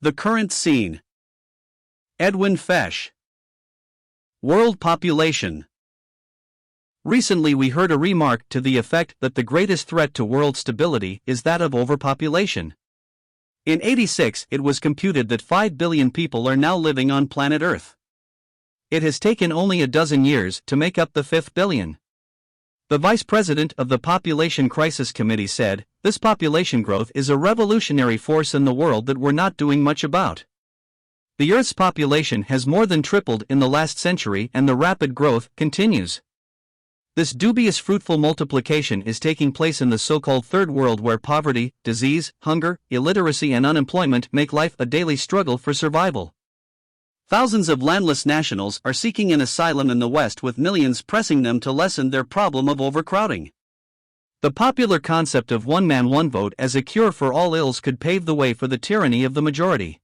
The current scene. Edwin Fesche. World population. Recently we heard a remark to the effect that the greatest threat to world stability is that of overpopulation. In '86 it was computed that 5 billion people are now living on planet Earth. It has taken only a dozen years to make up the 5th billion. The vice president of the Population Crisis Committee said, "This population growth is a revolutionary force in the world that we're not doing much about." The Earth's population has more than tripled in the last century and the rapid growth continues. This dubious fruitful multiplication is taking place in the so-called Third World, where poverty, disease, hunger, illiteracy and unemployment make life a daily struggle for survival. Thousands of landless nationals are seeking an asylum in the West, with millions pressing them to lessen their problem of overcrowding. The popular concept of one man one vote as a cure for all ills could pave the way for the tyranny of the majority.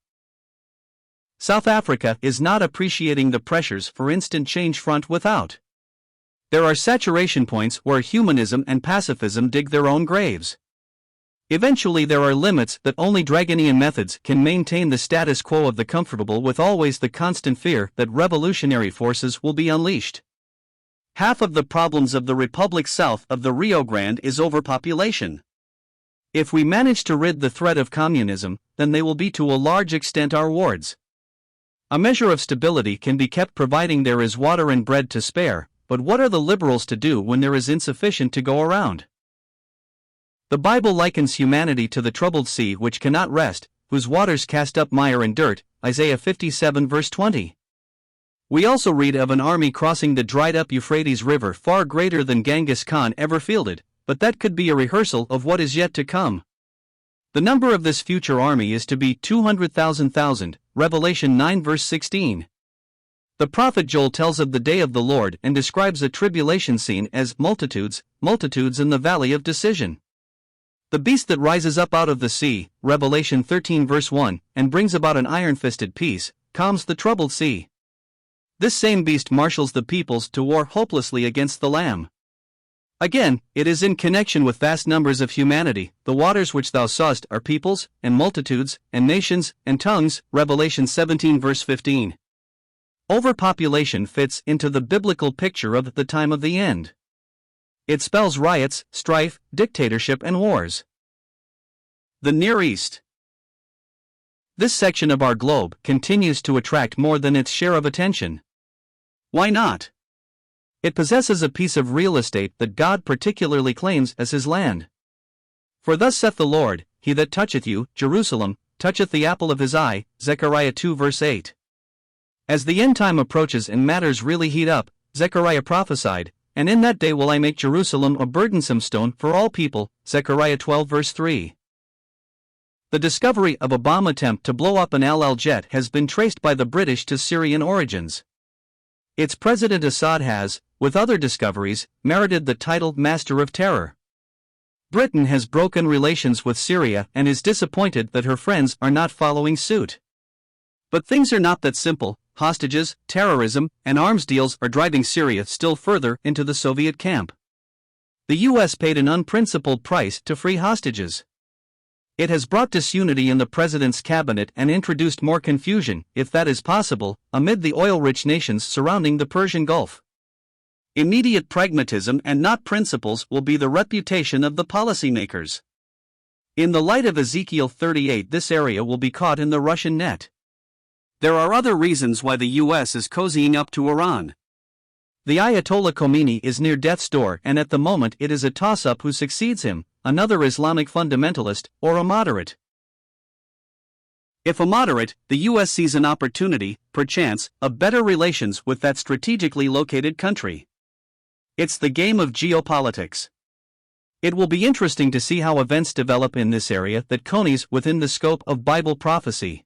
South Africa is not appreciating the pressures for instant change front without. There are saturation points where humanism and pacifism dig their own graves. Eventually there are limits that only draconian methods can maintain the status quo of the comfortable, with always the constant fear that revolutionary forces will be unleashed. Half of the problems of the republic south of the Rio Grande is overpopulation. If we manage to rid the threat of communism, then they will be to a large extent our wards. A measure of stability can be kept providing there is water and bread to spare, but what are the liberals to do when there is insufficient to go around? The Bible likens humanity to the troubled sea which cannot rest, whose waters cast up mire and dirt, Isaiah 57 verse 20. We also read of an army crossing the dried-up Euphrates River far greater than Genghis Khan ever fielded, but that could be a rehearsal of what is yet to come. The number of this future army is to be 200,000, Revelation 9 verse 16. The prophet Joel tells of the day of the Lord and describes a tribulation scene as multitudes in the valley of decision. The beast that rises up out of the sea, Revelation 13 verse 1, and brings about an iron-fisted peace, calms the troubled sea. This same beast marshals the peoples to war hopelessly against the Lamb. Again, it is in connection with vast numbers of humanity. The waters which thou sawest are peoples, and multitudes, and nations, and tongues, Revelation 17 verse 15. Overpopulation fits into the biblical picture of the time of the end. It spells riots, strife, dictatorship and wars. The Near East. This section of our globe continues to attract more than its share of attention. Why not? It possesses a piece of real estate that God particularly claims as his land. For thus saith the Lord, he that toucheth you, Jerusalem, toucheth the apple of his eye, Zechariah 2 verse 8. As the end time approaches and matters really heat up, Zechariah prophesied, "And in that day will I make Jerusalem a burdensome stone for all people," Zechariah 12 verse 3. The discovery of a bomb attempt to blow up an Al jet has been traced by the British to Syrian origins. Its President Assad has, with other discoveries, merited the title Master of Terror. Britain has broken relations with Syria and is disappointed that her friends are not following suit. But things are not that simple. Hostages, terrorism, and arms deals are driving Syria still further into the Soviet camp. The U.S. paid an unprincipled price to free hostages. It has brought disunity in the president's cabinet and introduced more confusion, if that is possible, amid the oil-rich nations surrounding the Persian Gulf. Immediate pragmatism and not principles will be the reputation of the policymakers. In the light of Ezekiel 38, this area will be caught in the Russian net. There are other reasons why the U.S. is cozying up to Iran. The Ayatollah Khomeini is near death's door, and at the moment it is a toss-up who succeeds him, another Islamic fundamentalist, or a moderate. If a moderate, the U.S. sees an opportunity, perchance, of better relations with that strategically located country. It's the game of geopolitics. It will be interesting to see how events develop in this area that conies within the scope of Bible prophecy.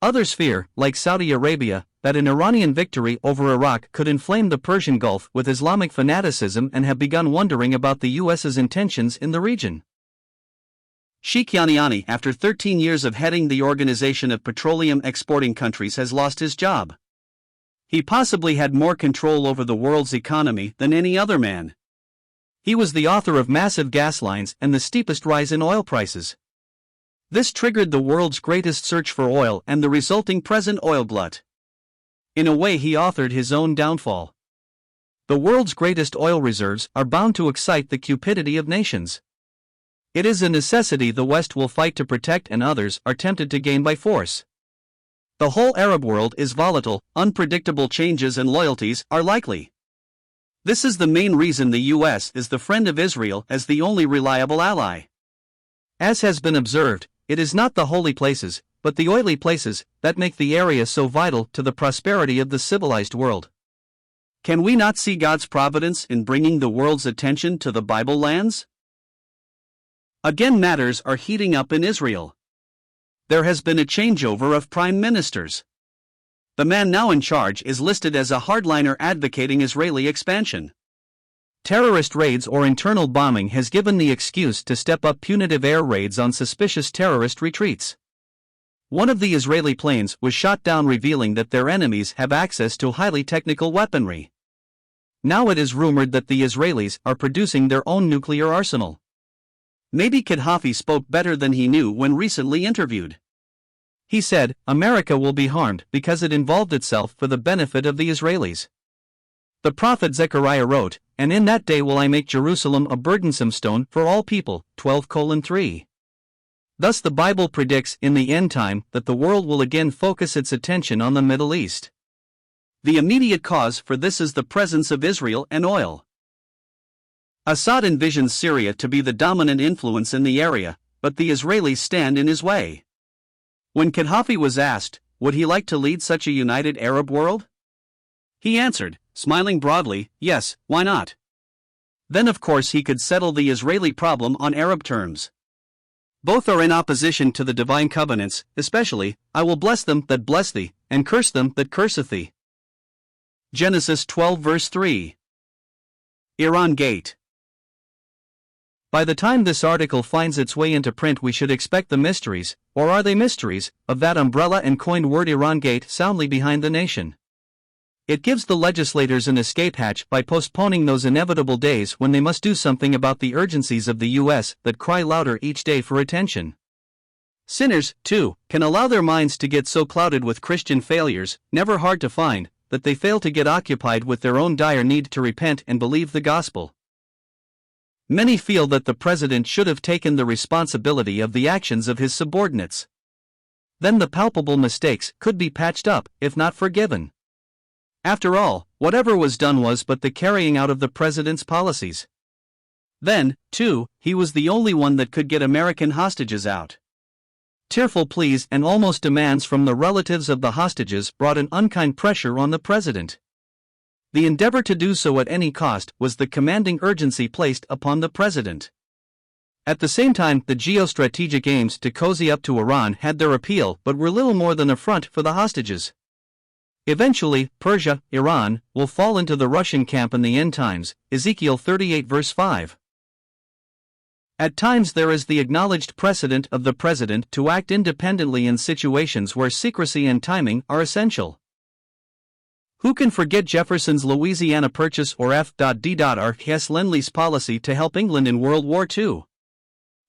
Others fear, like Saudi Arabia, that an Iranian victory over Iraq could inflame the Persian Gulf with Islamic fanaticism and have begun wondering about the U.S.'s intentions in the region. Sheikh Yahya, after 13 years of heading the Organization of Petroleum Exporting Countries, has lost his job. He possibly had more control over the world's economy than any other man. He was the author of massive gas lines and the steepest rise in oil prices. This triggered the world's greatest search for oil and the resulting present oil glut. In a way, he authored his own downfall. The world's greatest oil reserves are bound to excite the cupidity of nations. It is a necessity the West will fight to protect, and others are tempted to gain by force. The whole Arab world is volatile, unpredictable changes and loyalties are likely. This is the main reason the U.S. is the friend of Israel as the only reliable ally. As has been observed, it is not the holy places, but the oily places, that make the area so vital to the prosperity of the civilized world. Can we not see God's providence in bringing the world's attention to the Bible lands? Again, matters are heating up in Israel. There has been a changeover of prime ministers. The man now in charge is listed as a hardliner advocating Israeli expansion. Terrorist raids or internal bombing has given the excuse to step up punitive air raids on suspicious terrorist retreats. One of the Israeli planes was shot down, revealing that their enemies have access to highly technical weaponry. Now it is rumored that the Israelis are producing their own nuclear arsenal. Maybe Gaddafi spoke better than he knew when recently interviewed. He said, "America will be harmed because it involved itself for the benefit of the Israelis." The prophet Zechariah wrote, "And in that day will I make Jerusalem a burdensome stone for all people." 12:3. Thus the Bible predicts in the end time that the world will again focus its attention on the Middle East. The immediate cause for this is the presence of Israel and oil. Assad envisions Syria to be the dominant influence in the area, but the Israelis stand in his way. When Gaddafi was asked, would he like to lead such a united Arab world? He answered, smiling broadly, yes, why not? Then of course he could settle the Israeli problem on Arab terms. Both are in opposition to the divine covenants, especially, I will bless them that bless thee, and curse them that curseth thee. Genesis 12 verse 3. Iran Gate. By the time this article finds its way into print, we should expect the mysteries, or are they mysteries, of that umbrella and coined word Iran Gate soundly behind the nation. It gives the legislators an escape hatch by postponing those inevitable days when they must do something about the urgencies of the U.S. that cry louder each day for attention. Sinners, too, can allow their minds to get so clouded with Christian failures, never hard to find, that they fail to get occupied with their own dire need to repent and believe the gospel. Many feel that the president should have taken the responsibility of the actions of his subordinates. Then the palpable mistakes could be patched up, if not forgiven. After all, whatever was done was but the carrying out of the president's policies. Then, too, he was the only one that could get American hostages out. Tearful pleas and almost demands from the relatives of the hostages brought an unkind pressure on the president. The endeavor to do so at any cost was the commanding urgency placed upon the president. At the same time, the geostrategic aims to cozy up to Iran had their appeal, but were little more than a front for the hostages. Eventually, Persia, Iran, will fall into the Russian camp in the end times, Ezekiel 38 verse 5. At times there is the acknowledged precedent of the president to act independently in situations where secrecy and timing are essential. Who can forget Jefferson's Louisiana Purchase or F.D.R. Lend-Lease policy to help England in World War II?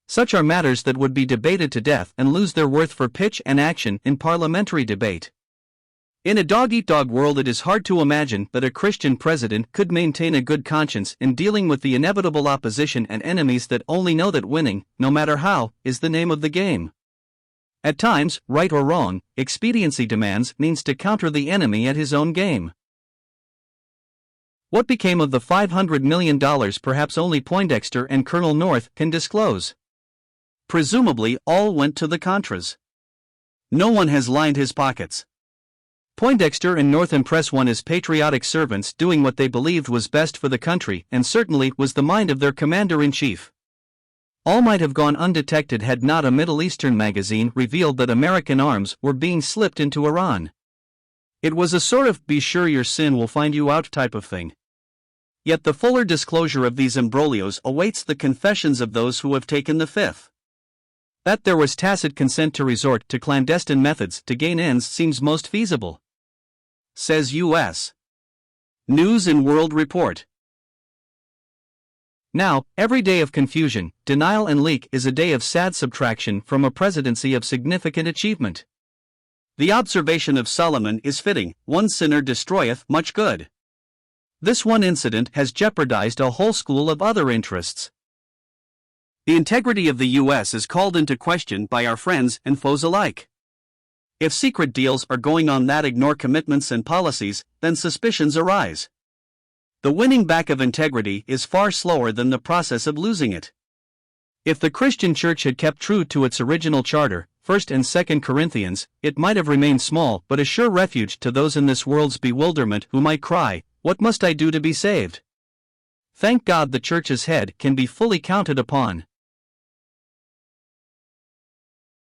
Such are matters that would be debated to death and lose their worth for pitch and action in parliamentary debate. In a dog-eat-dog world, it is hard to imagine that a Christian president could maintain a good conscience in dealing with the inevitable opposition and enemies that only know that winning, no matter how, is the name of the game. At times, right or wrong, expediency demands means to counter the enemy at his own game. What became of the $500 million perhaps only Poindexter and Colonel North can disclose. Presumably all went to the Contras. No one has lined his pockets. Poindexter and North impress one as patriotic servants doing what they believed was best for the country, and certainly was the mind of their commander-in-chief. All might have gone undetected had not a Middle Eastern magazine revealed that American arms were being slipped into Iran. It was a sort of be sure your sin will find you out type of thing. Yet the fuller disclosure of these imbroglios awaits the confessions of those who have taken the fifth. That there was tacit consent to resort to clandestine methods to gain ends seems most feasible. Says U.S. News and World Report. Now, every day of confusion, denial and leak is a day of sad subtraction from a presidency of significant achievement. The observation of Solomon is fitting: one sinner destroyeth much good. This one incident has jeopardized a whole school of other interests. The integrity of the U.S. is called into question by our friends and foes alike. If secret deals are going on that ignore commitments and policies, then suspicions arise. The winning back of integrity is far slower than the process of losing it. If the Christian Church had kept true to its original charter, 1 and 2 Corinthians, it might have remained small but a sure refuge to those in this world's bewilderment who might cry, "What must I do to be saved?" Thank God the Church's head can be fully counted upon.